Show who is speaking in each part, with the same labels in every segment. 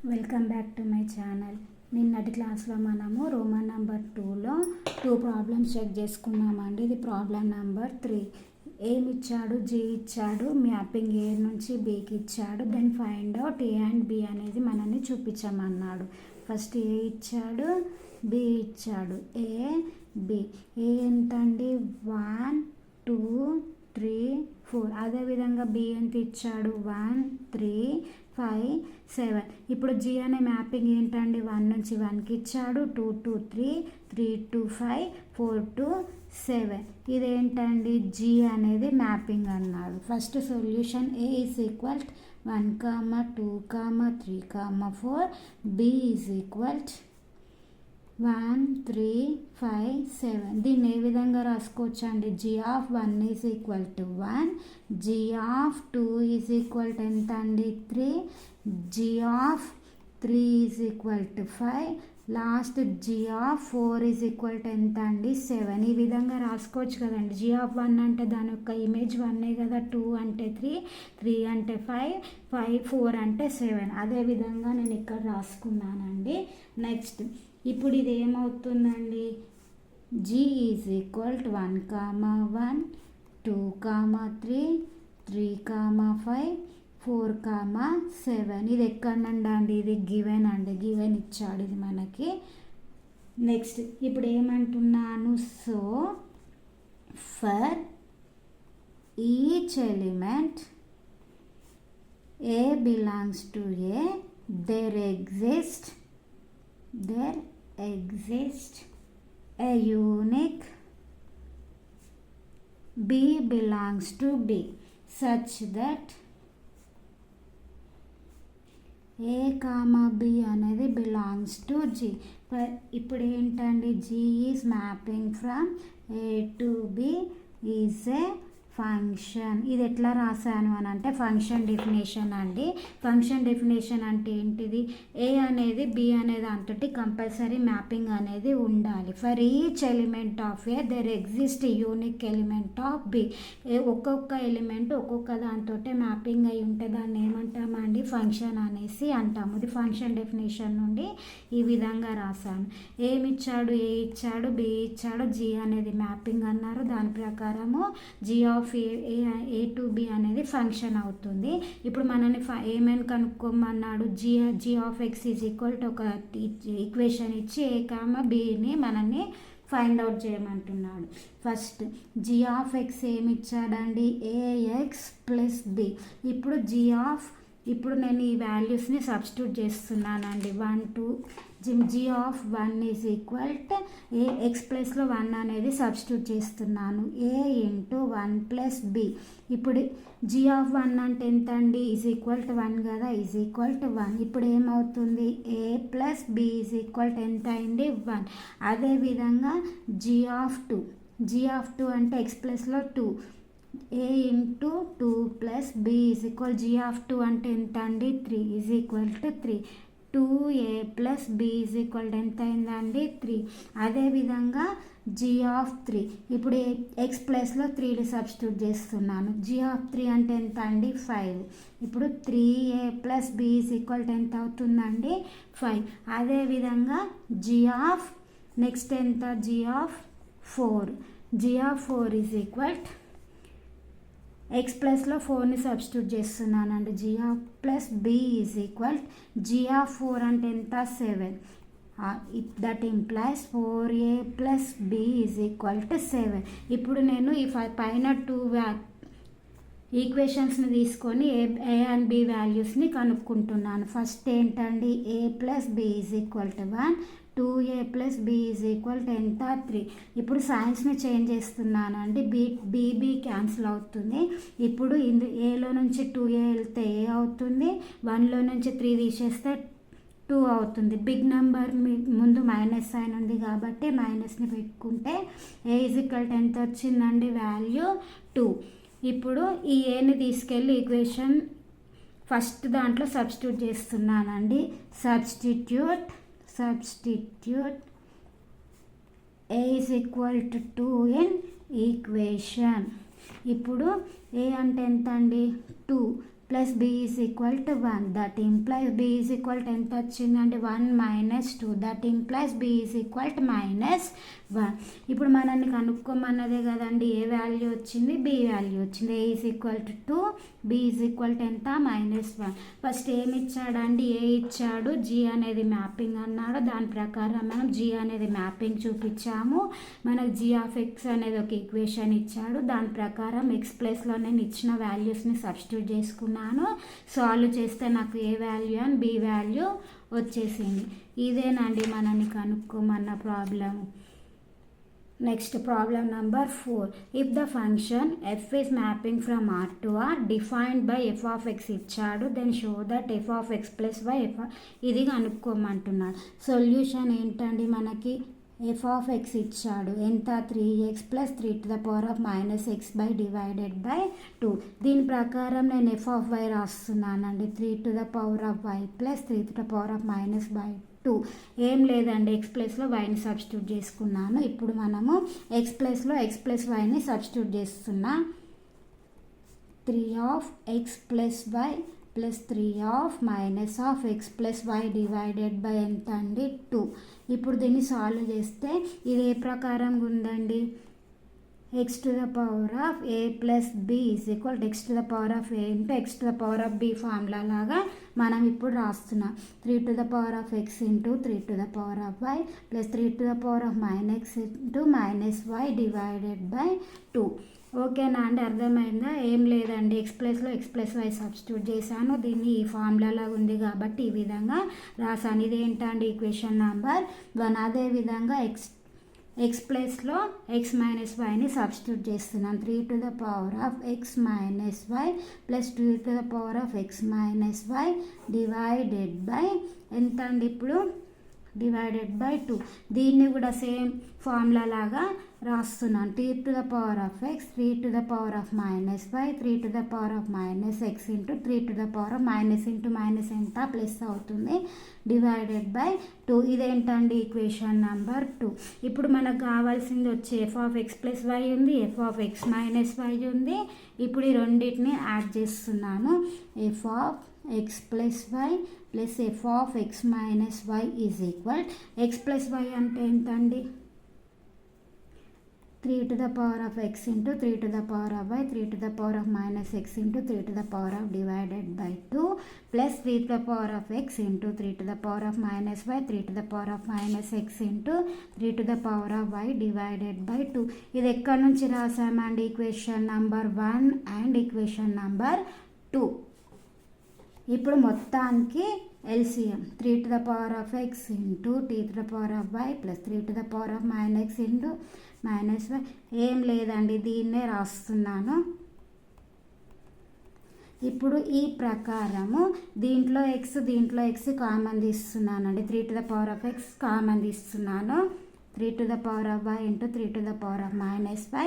Speaker 1: Welcome back to my channel. నిన్నటి క్లాస్లో మనము రోమన్ నెంబర్ 2లో 2 ప్రాబ్లమ్స్ చెక్ చేసుకున్నామండి. ఇది ప్రాబ్లం నెంబర్ 3. ఏమి ఇచ్చాడు? జీ ఇచ్చాడు, మ్యాపింగ్ ఏ నుంచి బీకి ఇచ్చాడు, then find out A and B అనేది మనల్ని చూపించమన్నాడు. ఫస్ట్ ఏ ఇచ్చాడు, బి ఇచ్చాడు. A B. ఏ ఎంత అండి? 1 2 3 4. అదేవిధంగా బి ఎంత ఇచ్చాడు? 1 3 5 7. ఇప్పుడు జీ అనే మ్యాపింగ్ ఏంటండి? 1 నుంచి 1కి ఇచ్చాడు, 2 to 3 3 to 5 4 to 7. ఇదేంటండి? జీ అనేది మ్యాపింగ్ అన్నాడు. First solution A is equal 1, 2, 3, 4. B is equal 1 3 5 7. దీన్ని ఏ విధంగా రాసుకోవచ్చు అండి? G of 1 is equal to 1, g of 2 is equal to ఎంత అండి? 3, g of 3 is equal to 5, last g of 4 is equal to ఎంత అండి? 7. ఈ విధంగా రాసుకోవచ్చు కదండి. జీ ఆఫ్ 1 అంటే దాని యొక్క ఇమేజ్ 1 కదా, 2 అంటే 3, 3 అంటే 5, 4 అంటే 7. అదేవిధంగా నేను ఇక్కడ రాసుకున్నానండి. నెక్స్ట్ ఇప్పుడు ఇది ఏమవుతుందండి? G is equal to 1, 1 2, 3 3, 5 4, 7. ఇది ఎక్కడనండి అండి? ఇది గివెన్ అండి. గివెన్ ఇచ్చాడు ఇది మనకి. నెక్స్ట్ ఇప్పుడు ఏమంటున్నాను? So for each element a belongs to A, there exist a unique B belongs to B such that A, B అనేది belongs to G. ఇప్పుడు ఏంటండి? G is mapping from A to B is a function. ఇది ఎట్లా రాశాను అని అంటే function definition అండి. Function definition అంటే ఏంటిది? ఏ అనేది బి అనే దాంతో కంపల్సరీ మ్యాపింగ్ అనేది ఉండాలి. For each element of A there exist unique element of B. ఒక్కొక్క ఎలిమెంట్ ఒక్కొక్క దాంతో మ్యాపింగ్ అయి ఉంటే దాన్ని ఏమంటామండి? ఫంక్షన్ అనేసి అంటాము. ఇది ఫంక్షన్ డెఫినేషన్ నుండి ఈ విధంగా రాశాను. ఏమి ఇచ్చాడు? ఏ ఇచ్చాడు, బి ఇచ్చాడు, జీ అనేది మ్యాపింగ్ అన్నారు. దాని ప్రకారము G of A to B అనేది ఫంక్షన్ అవుతుంది. ఇప్పుడు మనల్ని ఏమైనా కనుక్కోమన్నాడు? G of X is equal to ఒక ఈక్వేషన్ ఇచ్చి ఏ బిని మనల్ని ఫైండ్ అవుట్ చేయమంటున్నాడు. ఫస్ట్ జీ ఆఫ్ ఎక్స్ ఏమి ఇచ్చాడండి? A X plus B. ఇప్పుడు నేను ఈ వాల్యూస్ని సబ్స్టిట్యూట్ చేస్తున్నానండి. 1 2 G of 1 is equal to A X ప్లస్లో 1 అనేది సబ్స్టిట్యూట్ చేస్తున్నాను. A into 1 plus B. ఇప్పుడు జీ ఆఫ్ 1 అంటే ఎంత అండి? ఈజ్ ఈక్వల్ టు 1 కదా, ఈజ్ ఈక్వల్ టు 1. ఇప్పుడు ఏమవుతుంది? A plus B is equal to ఎంత అయింది? 1. అదేవిధంగా జీ ఆఫ్ 2 అంటే ఎక్స్ ప్లస్లో 2, A into 2 plus B is equal G of 2 అంటే ఎంత అండి? 3 is equal to 3. 2a plus B is equal to ఎంత అయిందండి? 3. అదేవిధంగా జీ ఆఫ్ 3. ఇప్పుడు ఎక్స్ ప్లస్లో 3ని సబ్స్టిట్యూట్ చేస్తున్నాను. జీ ఆఫ్ 3 అంటే ఎంత అండి? 5. ఇప్పుడు 3a plus B is equal to ఎంత అవుతుందండి? 5. అదేవిధంగా జీ ఆఫ్ నెక్స్ట్ ఎంత? G of 4. G of 4 is equal x ప్లస్లో 4ని సబ్స్టిట్యూట్ చేస్తున్నానండి. G of plus B is equal G of 4 అంటే ఎంత? 7. That implies 4a plus B is equal to 7. ఇప్పుడు నేను ఈ పైన 2 ఈక్వేషన్స్ని తీసుకొని ఏ అండ్ బి వాల్యూస్ని కనుక్కుంటున్నాను. ఫస్ట్ ఏంటండి? A plus B is equal to 1, 2a plus B is equal to ఎంత? 3. ఇప్పుడు సైన్స్ని చేంజ్ చేస్తున్నానండి. బి క్యాన్సిల్ అవుతుంది. ఇప్పుడు ఏలో నుంచి 2a వెళ్తే ఏ అవుతుంది, 1లో నుంచి 3 తీసేస్తే 2 అవుతుంది. బిగ్ నెంబర్ ముందు మైనస్ సైన్ ఉంది కాబట్టి మైనస్ని పెట్టుకుంటే ఏ ఈజ్ ఈక్వల్ టు ఎంత వచ్చిందండి? వాల్యూ 2. ఇప్పుడు ఈ ఏని తీసుకెళ్ళి ఈక్వేషన్ ఫస్ట్ దాంట్లో సబ్స్టిట్యూట్ చేస్తున్నానండి. Substitute A is equal to 2 in equation. ఇప్పుడు ఏ అంటే ఎంత అండి? 2. Plus B is equal to 1. That implies B is equal to ఎంత వచ్చిందంటే 1 - 2. That implies B is equal to -1. ఇప్పుడు మనల్ని కనుక్కోమన్నదే కదండి, ఏ వాల్యూ వచ్చింది, బి వాల్యూ వచ్చింది. A is equal to 2, B is equal to ఎంత -1. ఫస్ట్ ఏమి ఇచ్చాడండి, ఏ ఇచ్చాడు, జీ అనేది మ్యాపింగ్ అన్నాడు. దాని ప్రకారం మనం జీ అనేది మ్యాపింగ్ చూపించాము. మనకు జీ ఆఫ్ ఎక్స్ అనేది ఒక ఈక్వేషన్ ఇచ్చాడు. దాని ప్రకారం ఎక్స్ ప్లేస్లో నేను ఇచ్చిన వాల్యూస్ని సబ్స్టిట్యూట్ చేసుకున్నాను. సాల్వ్ చేస్తే నాకు A value and B value వచ్చేసింది. ఇదేనండి మనల్ని కనుక్కోమన్న problem. Next problem number 4. If the function F is mapping from R to R defined by F of X ఇచ్చాడు, then show that F of X plus by F ఇది కనుక్కోమంటున్నాడు. Solution ఏంటండి, మనకి F of X ఇచ్చాడు ఎంత, 3x + 3 - x divided by 2. దీని ప్రకారం నేను ఎఫ్ ఆఫ్ వై రాస్తున్నానండి. 3y + 3 - 2. ఏం లేదండి, ఎక్స్ ప్లేస్లో వైని సబ్స్టిట్యూట్ చేసుకున్నాను. ఇప్పుడు మనము ఎక్స్ ప్లేస్లో x + వైని సబ్స్టిట్యూట్ చేస్తున్నా. 3x + y + 3 - x + y divided by ఎంత అండి, 2. ఇప్పుడు దీన్ని సాల్వ్ చేస్తే ఇది ఏ ప్రకారంగా ఉందండి, x⁴a + b = x⁴a × x⁴b formula లాగా మనం ఇప్పుడు రాస్తున్నాం. 3x × 3y + 3 - x × -y divided by 2. ఓకేనా అండి, అర్థమైందా? ఏం లేదండి, ఎక్స్ ప్లేస్లో x + y సబ్స్టిట్యూట్ చేశాను. దీన్ని ఈ ఫార్ములాలో ఉంది కాబట్టి ఈ విధంగా రాసాను. ఇదేంటండి, ఈక్వేషన్ నెంబర్ 1. అదేవిధంగా ఎక్స్ ప్లేస్లో x - yని సబ్స్టిట్యూట్ చేస్తున్నాను. 3x - y + 2x - y divided by ఎంత అండి, ఇప్పుడు డివైడెడ్ బై 2. దీన్ని కూడా సేమ్ ఫార్ములా లాగా రాస్తున్నాను. 3x 3 - y 3 - x × 3 ఎంత ప్లస్ అవుతుంది డివైడెడ్ బై 2. ఇదేంటండి, ఈక్వేషన్ నెంబర్ 2. ఇప్పుడు మనకు కావాల్సింది వచ్చి F of X plus Y ఉంది, F of X minus Y ఉంది. ఇప్పుడు ఈ రెండింటిని యాడ్ చేస్తున్నాను. F of X plus Y plus F of X minus Y is equal X plus Y అంటే ఎంతండి, 3x × 3 × y 3 - x × 3 divided by 2 plus 3x × 3 - y 3 - x × 3 divided by 2. ఇది ఎక్కడి నుంచి రాసామండి, equation number 1 and equation number 2. ఇప్పుడు మొత్తానికి LCM 3x × t⁻y + 3 - x -y. ఏం లేదండి, దీన్నే రాస్తున్నాను. ఇప్పుడు ఈ ప్రకారము దీంట్లో x కామన్ తీస్తున్నానండి. 3x కామన్ తీస్తున్నాను. 3y × 3 - y.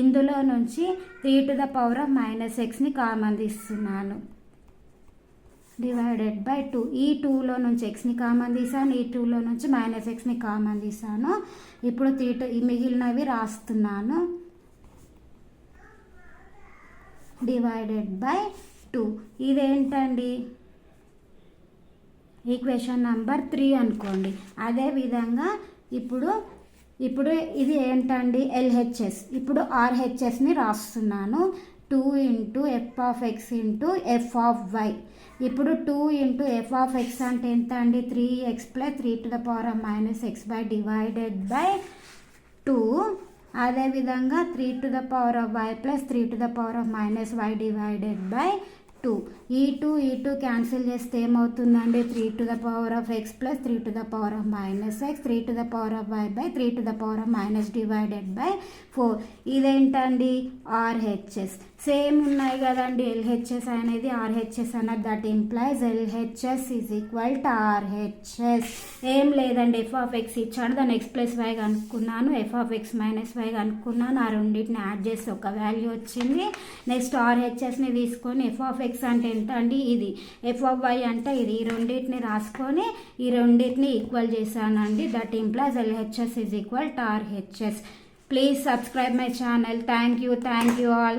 Speaker 1: ఇందులో నుంచి 3 - xని కామన్ తీస్తున్నాను డివైడెడ్ బై 2. ఈ 2లో నుంచి ఎక్స్ని కామన్ తీసాను, ఈ 2లో నుంచి -xని కామన్ తీసాను. ఇప్పుడు మిగిలినవి రాస్తున్నాను డివైడెడ్ బై 2. ఇదేంటండి, ఈక్వేషన్ నెంబర్ 3 అనుకోండి. అదేవిధంగా ఇప్పుడు ఇది ఏంటండి, LHS. ఇప్పుడు RHSని రాస్తున్నాను. 2 × f of x × f of y. ఇప్పుడు 2 × f of x అంటే ఎంత అండి, 3x + 3 - x డివైడెడ్ బై 2. అదేవిధంగా 3y + 3 - y డివైడెడ్ బై 2. ఈ 2 క్యాన్సిల్ చేస్తే ఏమవుతుందండి, 3x + 3 - x 3y/3 divided by 4. ఇదేంటండి, RHS. సేమ్ ఉన్నాయి కదండి, LHS అనేది RHS అన్నది. That implies LHS = RHS. ఏం లేదండి, ఎఫ్ ఆఫ్ ఎక్స్ ఇచ్చాడు, దాన్ని x + y కనుక్కున్నాను, ఎఫ్ ఆఫ్ ఎక్స్ - y కనుక్కున్నాను. ఆ రెండింటిని యాడ్ చేసి ఒక వాల్యూ వచ్చింది. నెక్స్ట్ RHSని తీసుకొని ఎఫ్ ఆఫ్ ఎక్స్ అంటే ఎంత అండి, ఇది, ఎఫ్ ఆఫ్ వై అంటే ఇది. ఈ రెండింటిని రాసుకొని ఈ రెండింటిని ఈక్వల్ చేశానండి. That implies LHS = RHS. Please subscribe my channel. Thank you all.